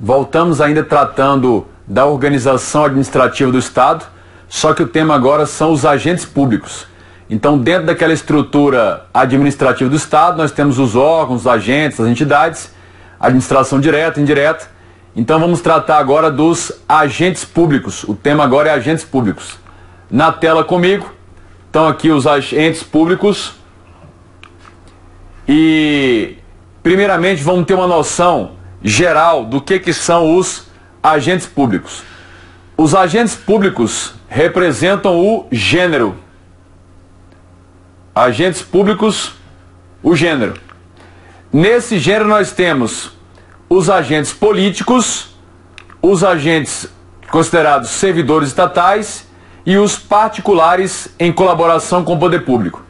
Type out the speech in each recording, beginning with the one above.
Voltamos ainda tratando da organização administrativa do Estado, só que o tema agora são os agentes públicos. Então, dentro daquela estrutura administrativa do Estado, nós temos os órgãos, os agentes, as entidades, administração direta, indireta. Então, vamos tratar agora dos agentes públicos. O tema agora é agentes públicos. Na tela comigo estão aqui os agentes públicos. E, primeiramente, vamos ter uma noção geral do que são os agentes públicos. Os agentes públicos representam o gênero. Agentes públicos, o gênero. Nesse gênero nós temos os agentes políticos, os agentes considerados servidores estatais e os particulares em colaboração com o poder público.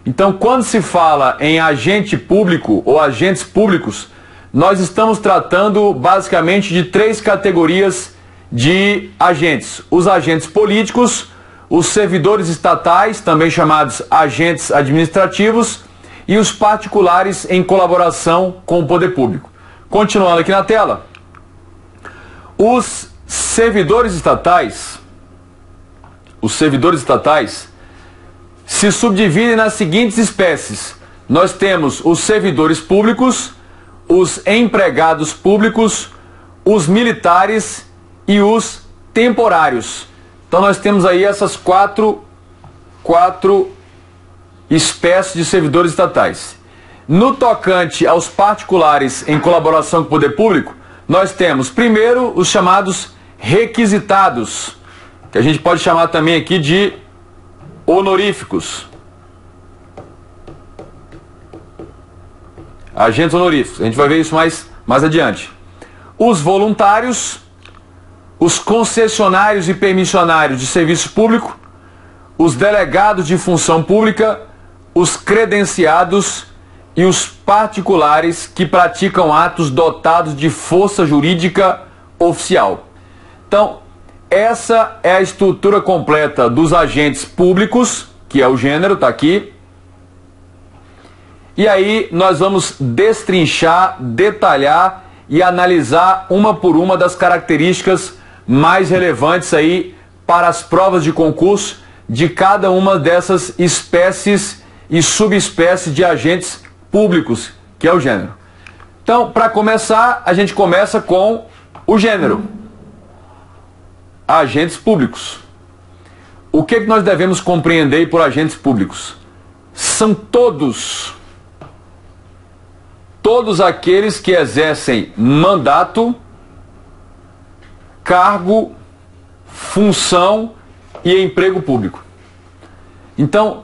Então, quando se fala em agente público ou agentes públicos, nós estamos tratando basicamente de três categorias de agentes. Os agentes políticos, os servidores estatais, também chamados agentes administrativos, e os particulares em colaboração com o poder público. Continuando aqui na tela, os servidores estatais se subdividem nas seguintes espécies. Nós temos os servidores públicos, os empregados públicos, os militares e os temporários. Então nós temos aí essas quatro espécies de servidores estatais. No tocante aos particulares em colaboração com o poder público, nós temos primeiro os chamados requisitados, que a gente pode chamar também aqui de honoríficos. Agentes honoríficos. A gente vai ver isso mais adiante. Os voluntários, os concessionários e permissionários de serviço público, os delegados de função pública, os credenciados e os particulares que praticam atos dotados de força jurídica oficial. Então, essa é a estrutura completa dos agentes públicos, que é o gênero, está aqui. E aí nós vamos destrinchar, detalhar e analisar uma por uma das características mais relevantes aí para as provas de concurso de cada uma dessas espécies e subespécies de agentes públicos, que é o gênero. Então, para começar, a gente começa com o gênero. Agentes públicos. O que nós devemos compreender por agentes públicos? São todos aqueles que exercem mandato, cargo, função e emprego público. Então,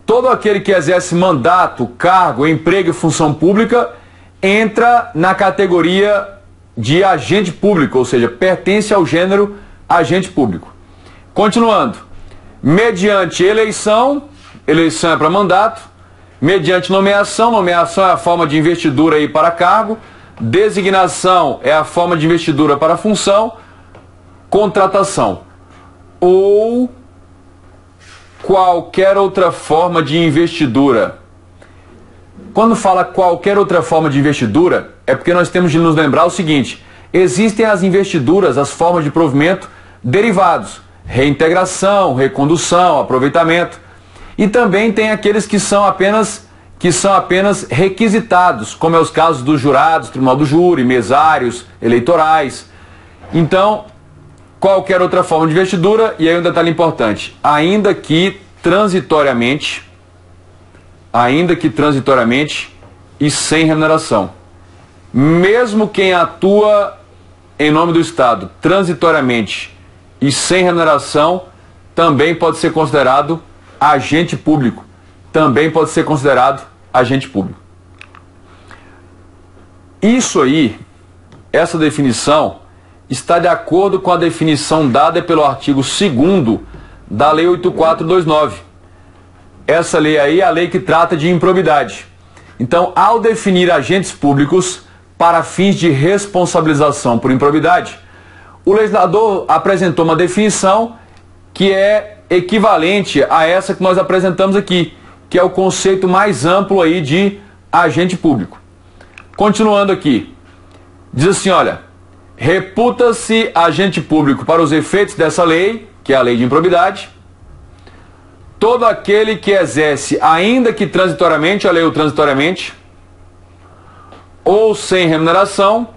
todo aquele que exerce mandato, cargo, emprego e função pública entra na categoria de agente público, ou seja, pertence ao gênero agente público. Continuando, mediante eleição é para mandato, mediante nomeação é a forma de investidura aí para cargo, designação é a forma de investidura para função, contratação ou qualquer outra forma de investidura. Quando fala qualquer outra forma de investidura, é porque nós temos de nos lembrar o seguinte: existem as investiduras, as formas de provimento derivados, reintegração, recondução, aproveitamento, e também tem aqueles que são apenas requisitados, como é os casos dos jurados, tribunal do júri, mesários, eleitorais. Então, qualquer outra forma de investidura, e aí um detalhe importante, ainda que transitoriamente e sem remuneração. Mesmo quem atua em nome do Estado transitoriamente e sem remuneração, também pode ser considerado agente público. Isso aí, essa definição, está de acordo com a definição dada pelo artigo 2º da Lei 8429. Essa lei aí é a lei que trata de improbidade. Então, ao definir agentes públicos para fins de responsabilização por improbidade, o legislador apresentou uma definição que é equivalente a essa que nós apresentamos aqui, que é o conceito mais amplo aí de agente público. Continuando aqui, diz assim, olha: reputa-se agente público para os efeitos dessa lei, que é a lei de improbidade, todo aquele que exerce, ainda que transitoriamente, a lei ou transitoriamente, ou sem remuneração,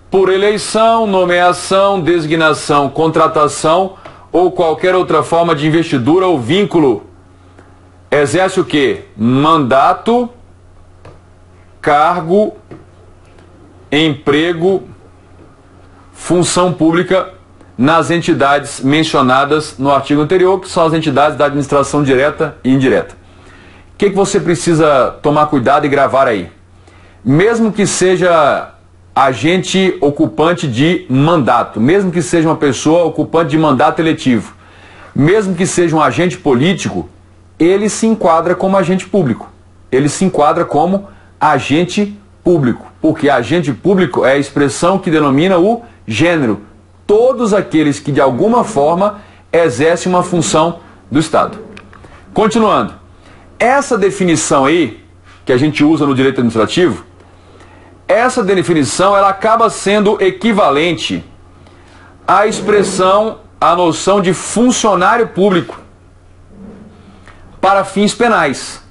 por eleição, nomeação, designação, contratação ou qualquer outra forma de investidura ou vínculo, exerce o quê? Mandato, cargo, emprego, função pública nas entidades mencionadas no artigo anterior, que são as entidades da administração direta e indireta. O que você precisa tomar cuidado e gravar aí? Mesmo que seja agente ocupante de mandato, mesmo que seja uma pessoa ocupante de mandato eletivo, mesmo que seja um agente político, ele se enquadra como agente público. Ele se enquadra como agente público, porque agente público é a expressão que denomina o gênero. Todos aqueles que de alguma forma exercem uma função do Estado. Continuando, essa definição aí, que a gente usa no direito administrativo, essa definição ela acaba sendo equivalente à expressão, à noção de funcionário público para fins penais.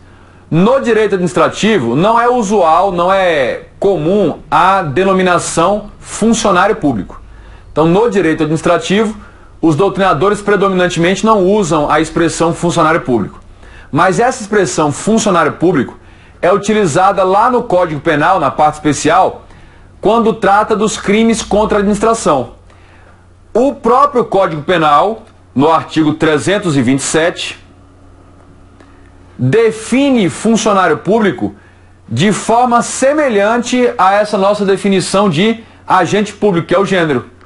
No direito administrativo não é usual, não é comum a denominação funcionário público. Então, no direito administrativo, os doutrinadores predominantemente não usam a expressão funcionário público. Mas essa expressão funcionário público é utilizada lá no Código Penal, na parte especial, quando trata dos crimes contra a administração. O próprio Código Penal, no artigo 327, define funcionário público de forma semelhante a essa nossa definição de agente público, que é o gênero.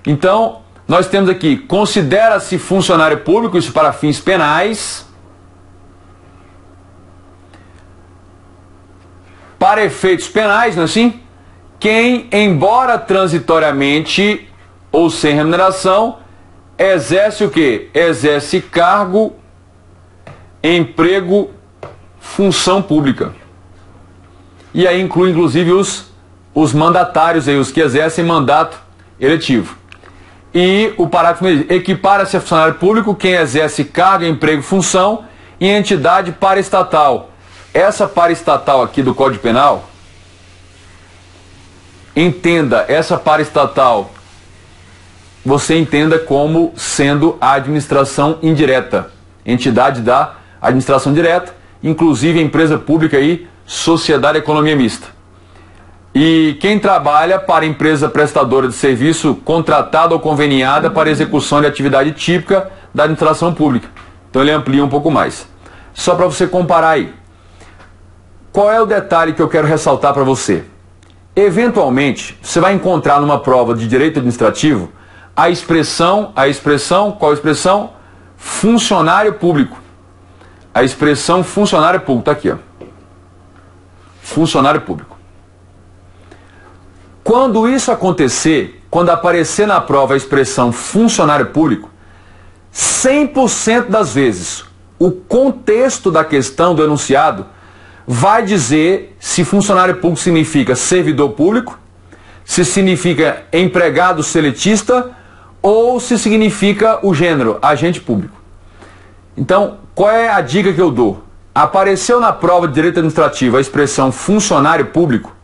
Então, nós temos aqui, considera-se funcionário público, isso para fins penais, para efeitos penais, não é assim? Quem, embora transitoriamente ou sem remuneração, exerce o quê? Exerce cargo, emprego, função pública. E aí inclui inclusive os mandatários, aí, os que exercem mandato eletivo. E o parágrafo diz, equipara-se a funcionário público quem exerce cargo, emprego, função em entidade paraestatal. Essa paraestatal aqui do Código Penal, entenda, essa paraestatal, você entenda como sendo a administração indireta, entidade da administração direta, inclusive a empresa pública aí, sociedade economia mista. E quem trabalha para empresa prestadora de serviço contratada ou conveniada para execução de atividade típica da administração pública. Então ele amplia um pouco mais. Só para você comparar aí. Qual é o detalhe que eu quero ressaltar para você? Eventualmente, você vai encontrar numa prova de direito administrativo a expressão, qual expressão? Funcionário público. A expressão funcionário público, está aqui, ó. Funcionário público. Quando isso acontecer, quando aparecer na prova a expressão funcionário público, 100% das vezes, o contexto da questão do enunciado vai dizer se funcionário público significa servidor público, se significa empregado seletista ou se significa o gênero, agente público. Então, qual é a dica que eu dou? Apareceu na prova de direito administrativo a expressão funcionário público,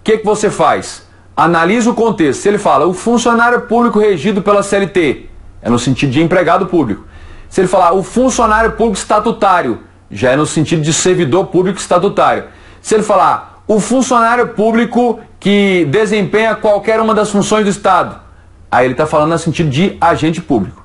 o que você faz? Analisa o contexto. Se ele fala, o funcionário público regido pela CLT, é no sentido de empregado público. Se ele falar, o funcionário público estatutário, já é no sentido de servidor público estatutário. Se ele falar, o funcionário público que desempenha qualquer uma das funções do Estado, aí ele está falando no sentido de agente público.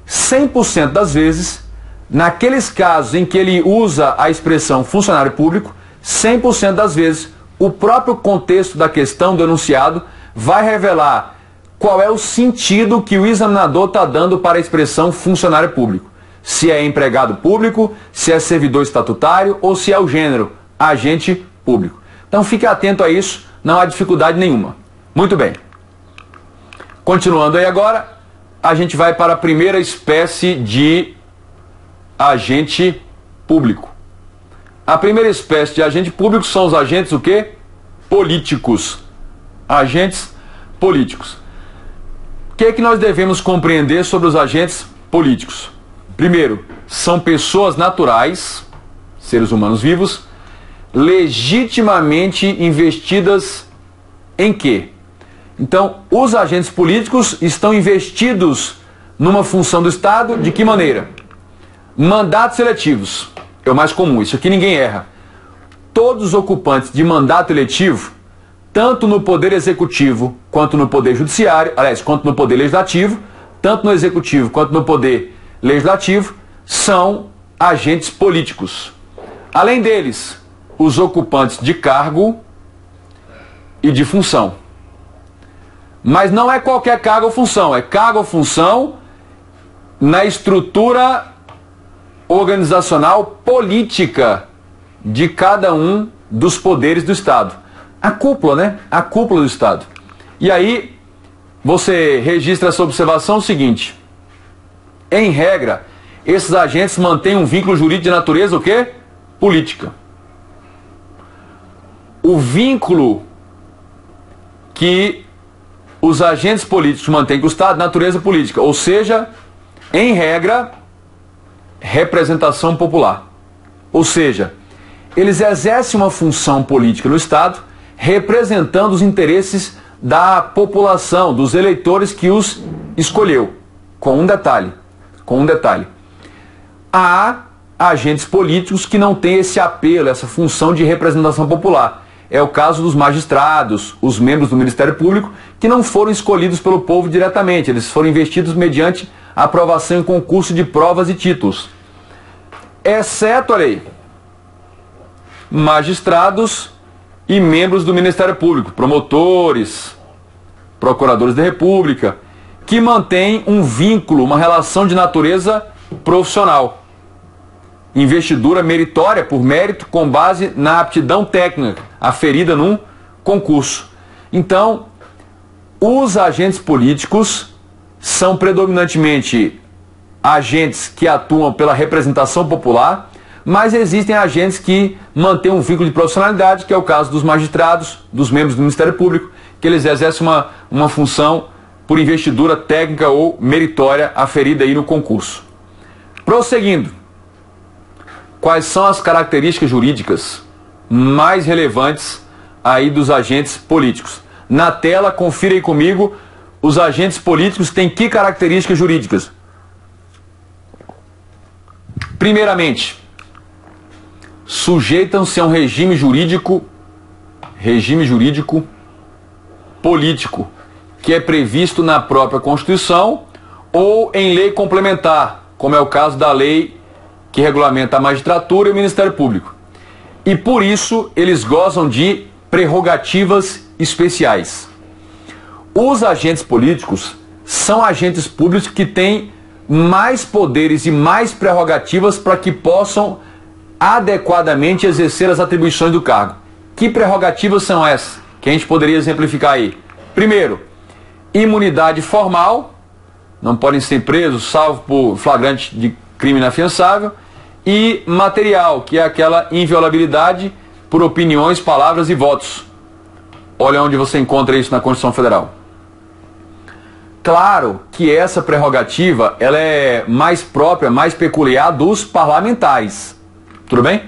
100% das vezes, naqueles casos em que ele usa a expressão funcionário público, 100% das vezes, o próprio contexto da questão do enunciado vai revelar qual é o sentido que o examinador está dando para a expressão funcionário público. Se é empregado público, se é servidor estatutário ou se é o gênero, agente público. Então fique atento a isso, não há dificuldade nenhuma. Muito bem. Continuando aí agora, a gente vai para a primeira espécie de agente público. A primeira espécie de agente público são os agentes o quê? Políticos. agentes políticos. O que é que nós devemos compreender sobre os agentes políticos? Primeiro, são pessoas naturais, seres humanos vivos, legitimamente investidas em quê? Então, os agentes políticos estão investidos numa função do Estado, de que maneira? Mandatos eletivos, é o mais comum, isso aqui ninguém erra. Todos os ocupantes de mandato eletivo, tanto no Poder Executivo quanto no Poder Judiciário, aliás, quanto no Poder Legislativo, tanto no Executivo quanto no Poder Legislativo, são agentes políticos. Além deles, os ocupantes de cargo e de função. Mas não é qualquer cargo ou função, é cargo ou função na estrutura organizacional política de cada um dos poderes do Estado. A cúpula, né? A cúpula do Estado. E aí, você registra essa observação o seguinte: em regra, esses agentes mantêm um vínculo jurídico de natureza o quê? Política. O vínculo que os agentes políticos mantêm com o Estado, natureza política, ou seja, em regra, representação popular. Ou seja, eles exercem uma função política no Estado, representando os interesses da população, dos eleitores que os escolheu. Com um detalhe. Há agentes políticos que não têm esse apelo, essa função de representação popular. É o caso dos magistrados, os membros do Ministério Público, que não foram escolhidos pelo povo diretamente, eles foram investidos mediante aprovação em concurso de provas e títulos. Exceto, olha aí, magistrados e membros do Ministério Público, promotores, procuradores da República, que mantêm um vínculo, uma relação de natureza profissional. Investidura meritória, por mérito, com base na aptidão técnica aferida num concurso. Então, os agentes políticos são predominantemente agentes que atuam pela representação popular, mas existem agentes que mantêm um vínculo de profissionalidade, que é o caso dos magistrados, dos membros do Ministério Público, que eles exercem uma função por investidura técnica ou meritória aferida aí no concurso. Prosseguindo. Quais são as características jurídicas mais relevantes aí dos agentes políticos? Na tela, confira aí comigo, os agentes políticos têm que características jurídicas? Primeiramente, sujeitam-se a um regime jurídico político, que é previsto na própria Constituição ou em lei complementar, como é o caso da lei que regulamenta a magistratura e o Ministério Público. E por isso eles gozam de prerrogativas especiais. Os agentes políticos são agentes públicos que têm mais poderes e mais prerrogativas para que possam adequadamente exercer as atribuições do cargo. Que prerrogativas são essas? Que a gente poderia exemplificar aí. Primeiro, imunidade formal, não podem ser presos salvo por flagrante de crime inafiançável, e material, que é aquela inviolabilidade por opiniões, palavras e votos. Olha onde você encontra isso na Constituição Federal. Claro que essa prerrogativa ela é mais própria, mais peculiar dos parlamentares. Tudo bem?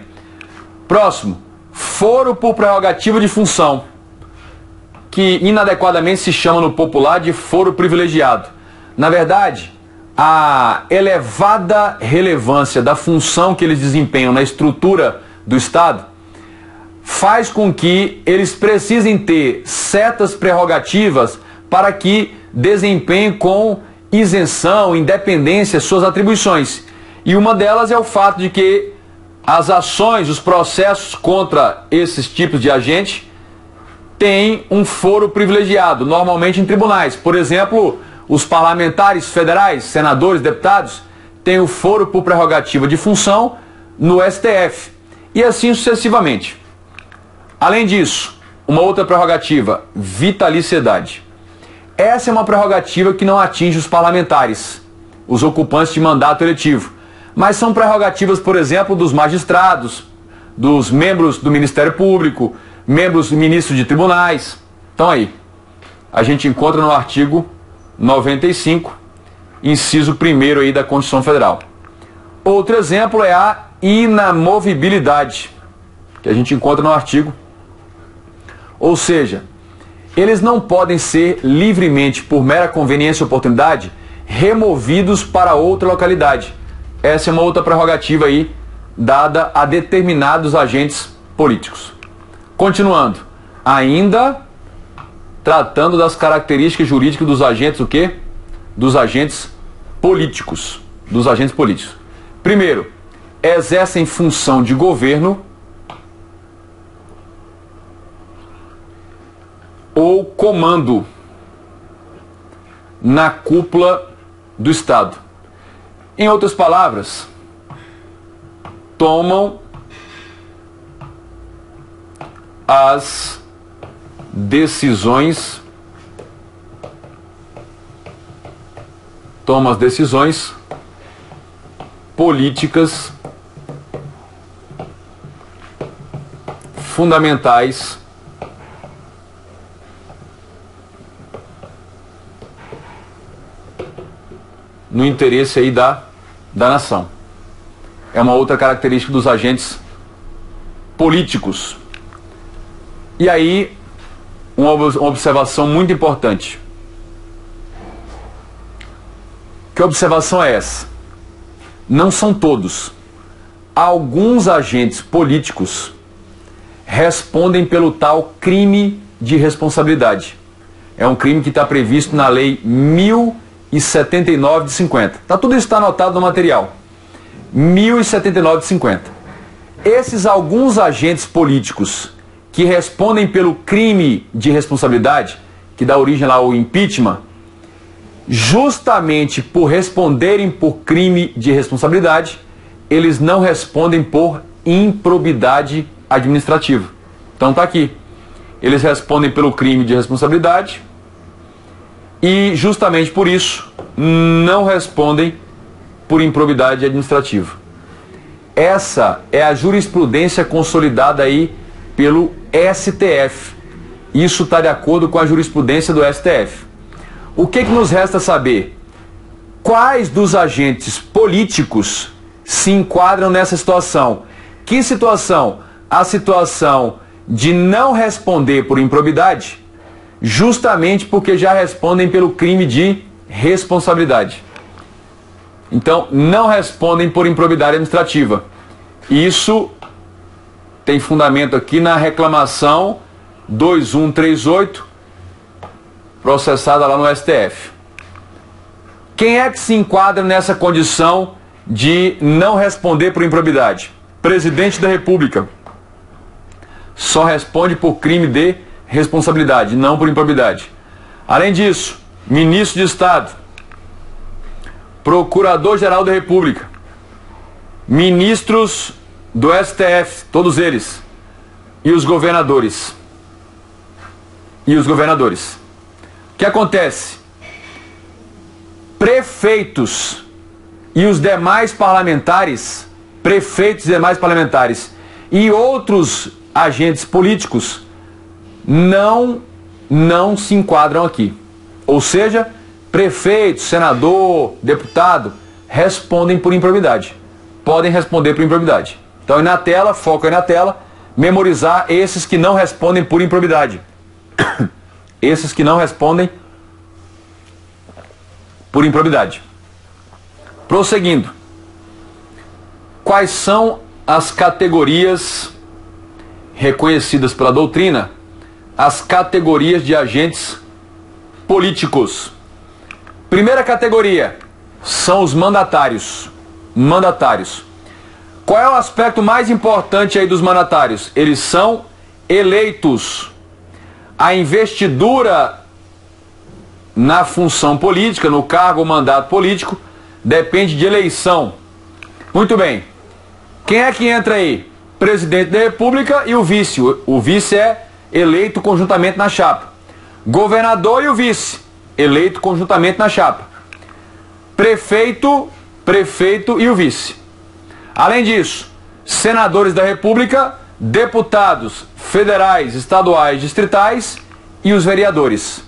Próximo, foro por prerrogativa de função, que inadequadamente se chama no popular de foro privilegiado. Na verdade, a elevada relevância da função que eles desempenham na estrutura do Estado faz com que eles precisem ter certas prerrogativas para que desempenhem com isenção, independência suas atribuições. E uma delas é o fato de que as ações, os processos contra esses tipos de agente têm um foro privilegiado, normalmente em tribunais. Por exemplo, os parlamentares federais, senadores, deputados, têm o foro por prerrogativa de função no STF. E assim sucessivamente. Além disso, uma outra prerrogativa, vitaliciedade. Essa é uma prerrogativa que não atinge os parlamentares, os ocupantes de mandato eletivo. Mas são prerrogativas, por exemplo, dos magistrados, dos membros do Ministério Público, membros e ministros de tribunais. Então aí, a gente encontra no artigo 95, inciso 1º aí da Constituição Federal. Outro exemplo é a inamovibilidade, que a gente encontra no artigo. Ou seja, eles não podem ser livremente, por mera conveniência ou oportunidade, removidos para outra localidade. Essa é uma outra prerrogativa aí, dada a determinados agentes políticos. Continuando, ainda tratando das características jurídicas dos agentes, o quê? Dos agentes políticos. Dos agentes políticos. Primeiro, exercem função de governo ou comando na cúpula do Estado. Em outras palavras, tomam as decisões políticas fundamentais no interesse aí da nação. É uma outra característica dos agentes políticos. E aí, uma observação muito importante. Que observação é essa? Não são todos. Alguns agentes políticos respondem pelo tal crime de responsabilidade. É um crime que está previsto na Lei 1079 de 50. Tudo isso está anotado no material. 1079 de 50. Esses alguns agentes políticos que respondem pelo crime de responsabilidade, que dá origem lá ao impeachment, justamente por responderem por crime de responsabilidade, eles não respondem por improbidade administrativa. Então está aqui. Eles respondem pelo crime de responsabilidade e justamente por isso não respondem por improbidade administrativa. Essa é a jurisprudência consolidada aí pelo STF. Isso está de acordo com a jurisprudência do STF. O que nos resta saber? Quais dos agentes políticos se enquadram nessa situação? Que situação? A situação de não responder por improbidade, justamente porque já respondem pelo crime de responsabilidade. Então, não respondem por improbidade administrativa. Isso tem fundamento aqui na reclamação 2138, processada lá no STF. Quem é que se enquadra nessa condição de não responder por improbidade? Presidente da República. Só responde por crime de responsabilidade, não por improbidade. Além disso, ministro de Estado, Procurador-Geral da República, ministros do STF, todos eles, e os governadores. O que acontece? Prefeitos e os demais parlamentares, e outros agentes políticos não se enquadram aqui. Ou seja, prefeito, senador, deputado, respondem por improbidade. Podem responder por improbidade. Então, aí na tela, foco aí na tela, memorizar esses que não respondem por improbidade. Esses que não respondem por improbidade. Prosseguindo. Quais são as categorias reconhecidas pela doutrina? As categorias de agentes políticos. Primeira categoria são os mandatários. Qual é o aspecto mais importante aí dos mandatários? Eles são eleitos. A investidura na função política, no cargo ou mandato político, depende de eleição. Muito bem. Quem é que entra aí? Presidente da República e o vice. O vice é eleito conjuntamente na chapa. Governador e o vice, eleito conjuntamente na chapa. Prefeito e o vice. Além disso, senadores da República, deputados federais, estaduais, distritais e os vereadores.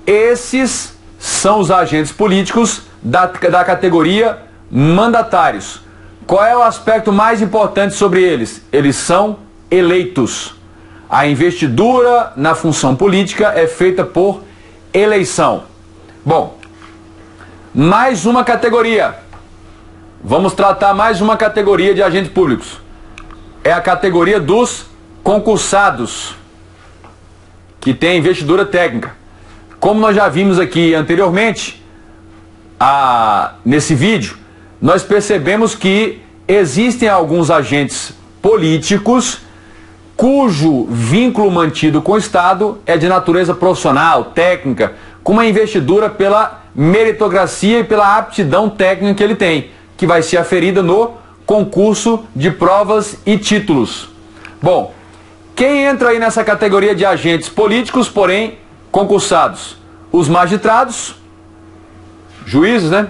Esses são os agentes políticos da categoria mandatários. Qual é o aspecto mais importante sobre eles? Eles são eleitos. A investidura na função política é feita por eleição. Bom, mais uma categoria. Vamos tratar mais uma categoria de agentes públicos. É a categoria dos concursados, que tem investidura técnica. Como nós já vimos aqui anteriormente, nesse vídeo, nós percebemos que existem alguns agentes políticos cujo vínculo mantido com o Estado é de natureza profissional, técnica, com uma investidura pela meritocracia e pela aptidão técnica que ele tem, que vai ser aferida no concurso de provas e títulos. Bom, quem entra aí nessa categoria de agentes políticos, porém concursados? Os magistrados, juízes, né?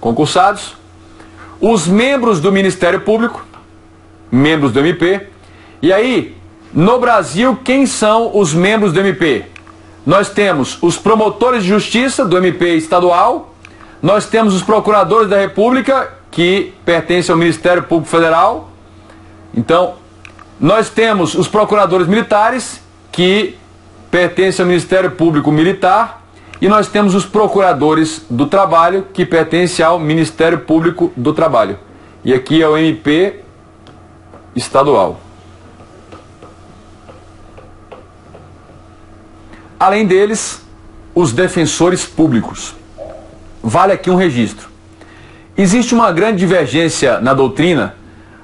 Concursados. Os membros do Ministério Público, membros do MP. E aí, no Brasil, quem são os membros do MP? Nós temos os promotores de justiça do MP estadual, nós temos os procuradores da República, que pertencem ao Ministério Público Federal. Então, nós temos os procuradores militares, que pertencem ao Ministério Público Militar, e nós temos os procuradores do trabalho, que pertencem ao Ministério Público do Trabalho. E aqui é o MP estadual. Além deles, os defensores públicos. Vale aqui um registro. Existe uma grande divergência na doutrina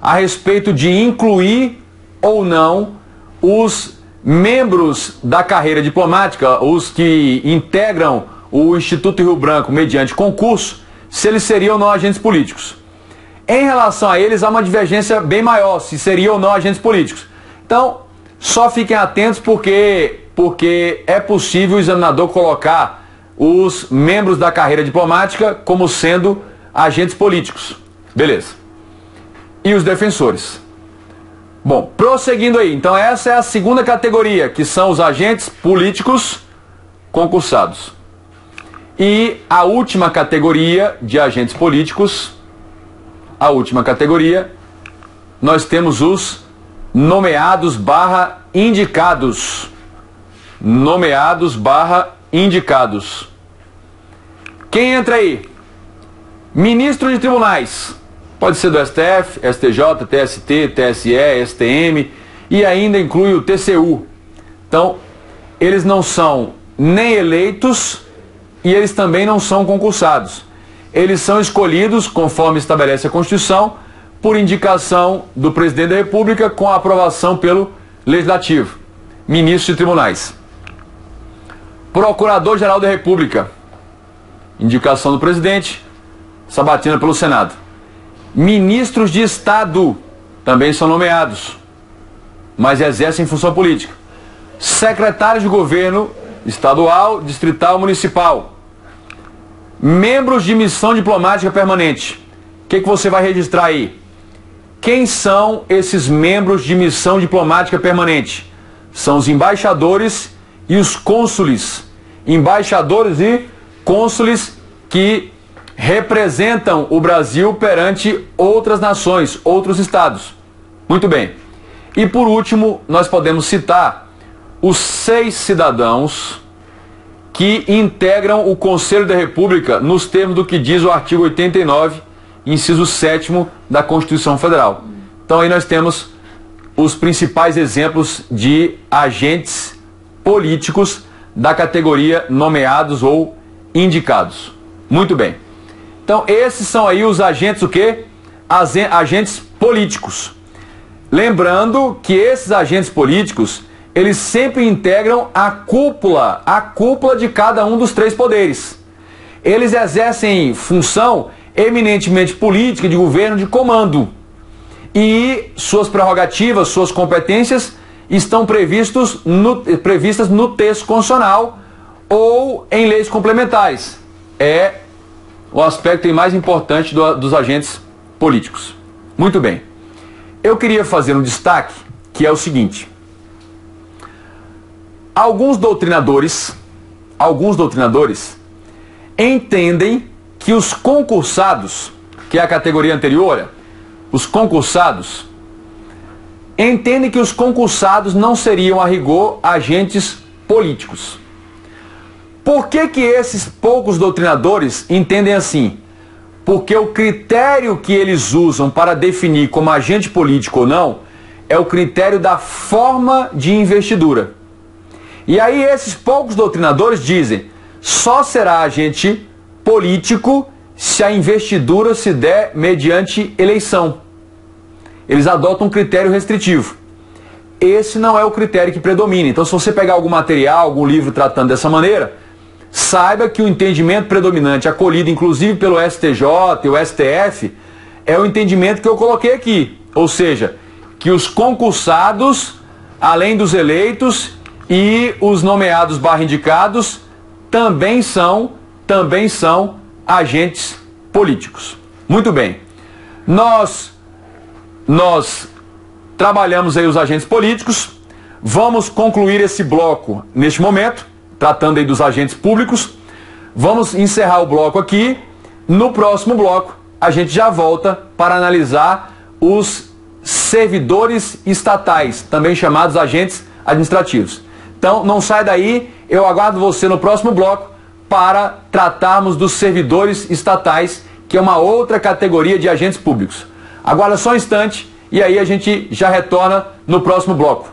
a respeito de incluir ou não os membros da carreira diplomática, os que integram o Instituto Rio Branco mediante concurso, se eles seriam ou não agentes políticos. Em relação a eles, há uma divergência bem maior, se seriam ou não agentes políticos. Então, só fiquem atentos porque é possível o examinador colocar os membros da carreira diplomática como sendo agentes políticos. Beleza. E os defensores. Bom, prosseguindo aí, então essa é a segunda categoria, que são os agentes políticos concursados. E a última categoria de agentes políticos, nós temos os nomeados/indicados. Nomeados/indicados. Quem entra aí? Ministro de tribunais. Pode ser do STF, STJ, TST, TSE, STM e ainda inclui o TCU. Então, eles não são nem eleitos e eles também não são concursados. Eles são escolhidos, conforme estabelece a Constituição, por indicação do Presidente da República com a aprovação pelo Legislativo. Ministros de tribunais. Procurador-Geral da República. Indicação do Presidente, sabatina pelo Senado. Ministros de Estado também são nomeados, mas exercem função política. Secretários de governo estadual, distrital, municipal. Membros de missão diplomática permanente. O que você vai registrar aí? Quem são esses membros de missão diplomática permanente? São os embaixadores e os cônsules. Embaixadores e cônsules que representam o Brasil perante outras nações, outros estados. Muito bem. E por último, nós podemos citar os 6 cidadãos que integram o Conselho da República nos termos do que diz o artigo 89, inciso 7º da Constituição Federal. Então aí nós temos os principais exemplos de agentes políticos da categoria nomeados ou indicados. Muito bem. Então esses são aí os agentes, o quê? Agentes políticos. Lembrando que esses agentes políticos, eles sempre integram a cúpula de cada um dos 3 poderes. Eles exercem função eminentemente política, de governo, de comando. E suas prerrogativas, suas competências estão previstas no texto constitucional ou em leis complementares. É o aspecto mais importante dos agentes políticos. Muito bem. Eu queria fazer um destaque, que é o seguinte. Alguns doutrinadores entendem que os concursados, que é a categoria anterior, os concursados, entendem que os concursados não seriam, a rigor, agentes políticos. Por que que esses poucos doutrinadores entendem assim? Porque o critério que eles usam para definir como agente político ou não é o critério da forma de investidura. E aí esses poucos doutrinadores dizem, só será agente político se a investidura se der mediante eleição. Eles adotam um critério restritivo. Esse não é o critério que predomina. Então, se você pegar algum material, algum livro tratando dessa maneira, saiba que o entendimento predominante, acolhido inclusive pelo STJ e o STF, é o entendimento que eu coloquei aqui. Ou seja, que os concursados, além dos eleitos e os nomeados / indicados, também são agentes políticos. Muito bem. Nós trabalhamos aí os agentes políticos. Vamos concluir esse bloco neste momento, tratando aí dos agentes públicos. Vamos encerrar o bloco aqui. No próximo bloco, a gente já volta para analisar os servidores estatais, também chamados agentes administrativos. Então, não sai daí, eu aguardo você no próximo bloco para tratarmos dos servidores estatais, que é uma outra categoria de agentes públicos. Aguarda só um instante e aí a gente já retorna no próximo bloco.